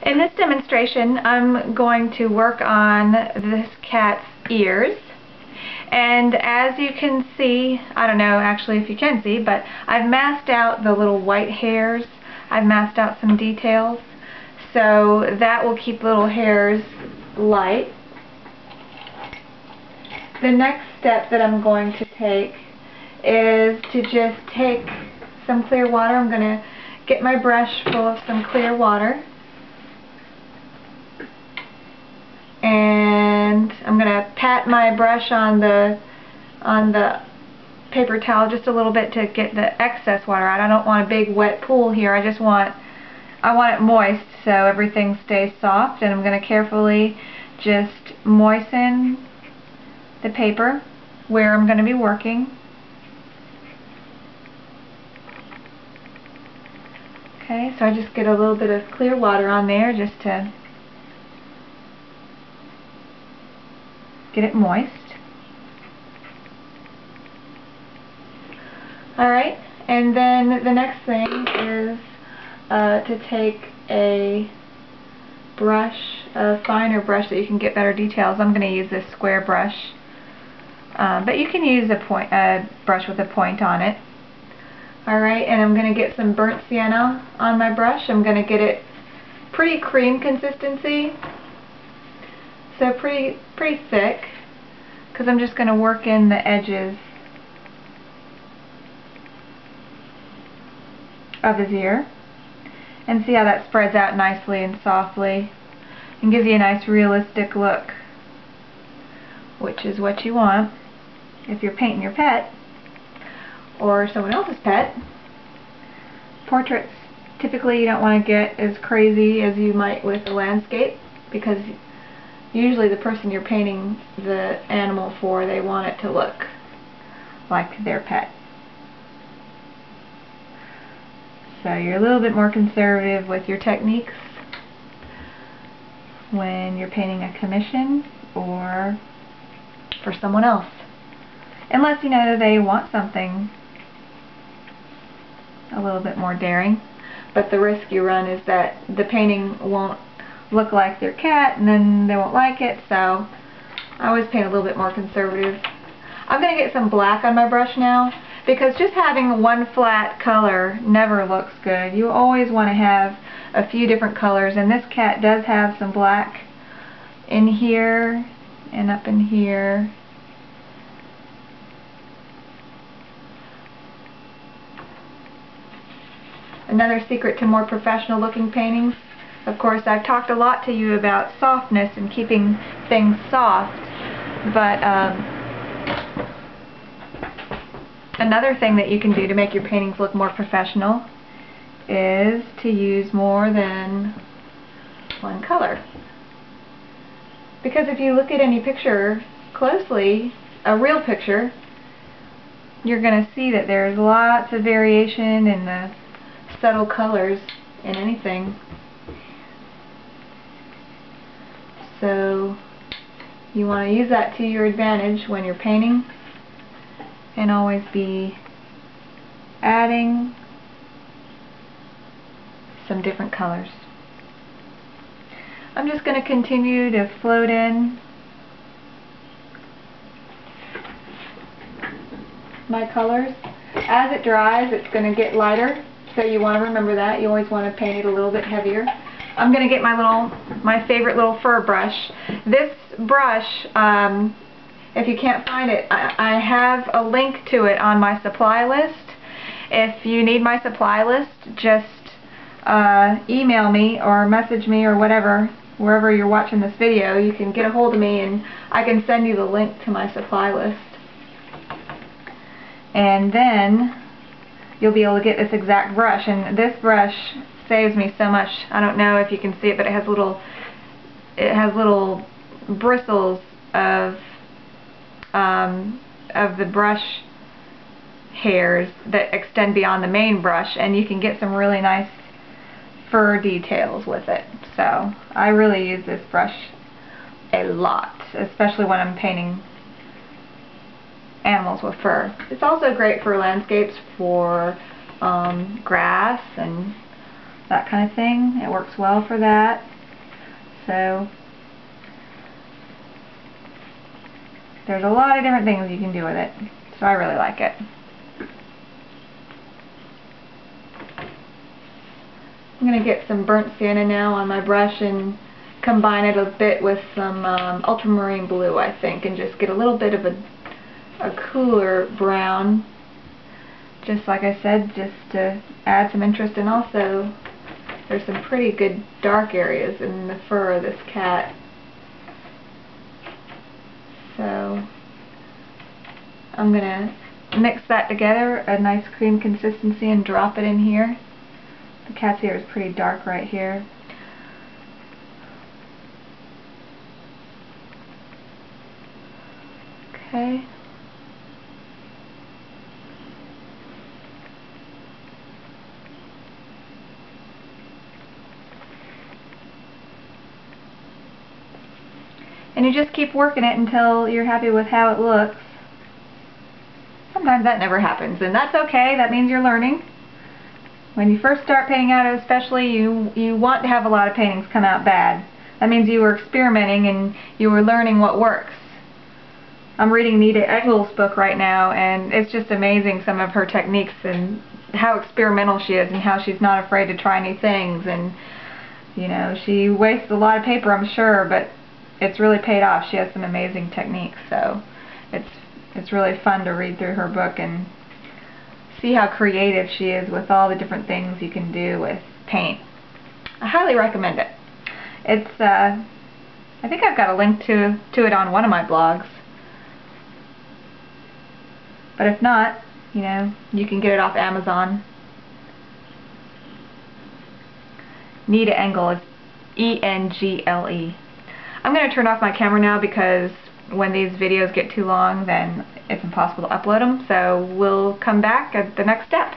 In this demonstration, I'm going to work on this cat's ears. And as you can see, I don't know actually if you can see, but I've masked out the little white hairs. I've masked out some details. So that will keep little hairs light. The next step that I'm going to take is to just take some clear water. I'm going to get my brush full of some clear water. And I'm going to pat my brush on the paper towel just a little bit to get the excess water out. I don't want a big wet pool here. I want it moist so everything stays soft, and I'm going to carefully just moisten the paper where I'm going to be working. Okay, so I just get a little bit of clear water on there just to get it moist. Alright, and then the next thing is to take a brush, a finer brush that you can get better details. I'm going to use this square brush, but you can use a brush with a point on it. Alright, and I'm going to get some burnt sienna on my brush. I'm going to get it pretty cream consistency, so pretty thick, because I'm just going to work in the edges of his ear, and see how that spreads out nicely and softly and gives you a nice realistic look, which is what you want if you're painting your pet or someone else's pet. Portraits, typically you don't want to get as crazy as you might with a landscape, because usually the person you're painting the animal for, they want it to look like their pet. So you're a little bit more conservative with your techniques when you're painting a commission or for someone else, unless you know they want something a little bit more daring. But the risk you run is that the painting won't look like their cat, and then they won't like it. So I always paint a little bit more conservative. I'm going to get some black on my brush now, because just having one flat color never looks good. You always want to have a few different colors, and this cat does have some black in here and up in here. Another secret to more professional looking paintings, of course, I've talked a lot to you about softness and keeping things soft, but another thing that you can do to make your paintings look more professional is to use more than one color. Because if you look at any picture closely, a real picture, you're going to see that there's lots of variation in the subtle colors in anything. So you want to use that to your advantage when you're painting, and always be adding some different colors. I'm just going to continue to float in my colors. As it dries, it's going to get lighter, so you want to remember that. You always want to paint it a little bit heavier. I'm going to get my favorite little fur brush. This brush, if you can't find it, I have a link to it on my supply list. If you need my supply list, just email me or message me or whatever, wherever you're watching this video. You can get a hold of me and I can send you the link to my supply list. And then you'll be able to get this exact brush. And this brush saves me so much. I don't know if you can see it, but it has little bristles of the brush hairs that extend beyond the main brush, and you can get some really nice fur details with it. So I really use this brush a lot, especially when I'm painting animals with fur. It's also great for landscapes, for grass and that kind of thing. It works well for that. So there's a lot of different things you can do with it. So I really like it. I'm going to get some burnt sienna now on my brush and combine it a bit with some ultramarine blue, I think, and just get a little bit of a cooler brown, just like I said, just to add some interest. And also there's some pretty good dark areas in the fur of this cat. So I'm going to mix that together, a nice cream consistency, and drop it in here. The cat's ear is pretty dark right here. Okay. And you just keep working it until you're happy with how it looks. Sometimes that never happens, and that's okay. That means you're learning. When you first start painting out, especially, you want to have a lot of paintings come out bad. That means you were experimenting and you were learning what works. I'm reading Nita Eggel's book right now, and it's just amazing, some of her techniques and how experimental she is and how she's not afraid to try new things. And you know, she wastes a lot of paper, I'm sure, but it's really paid off. She has some amazing techniques, so it's really fun to read through her book and see how creative she is with all the different things you can do with paint. I highly recommend it. It's I think I've got a link to it on one of my blogs. But if not, you know, you can get it off Amazon. Nita Engel is E-N-G-L-E. I'm going to turn off my camera now because when these videos get too long, then it's impossible to upload them. So we'll come back at the next step.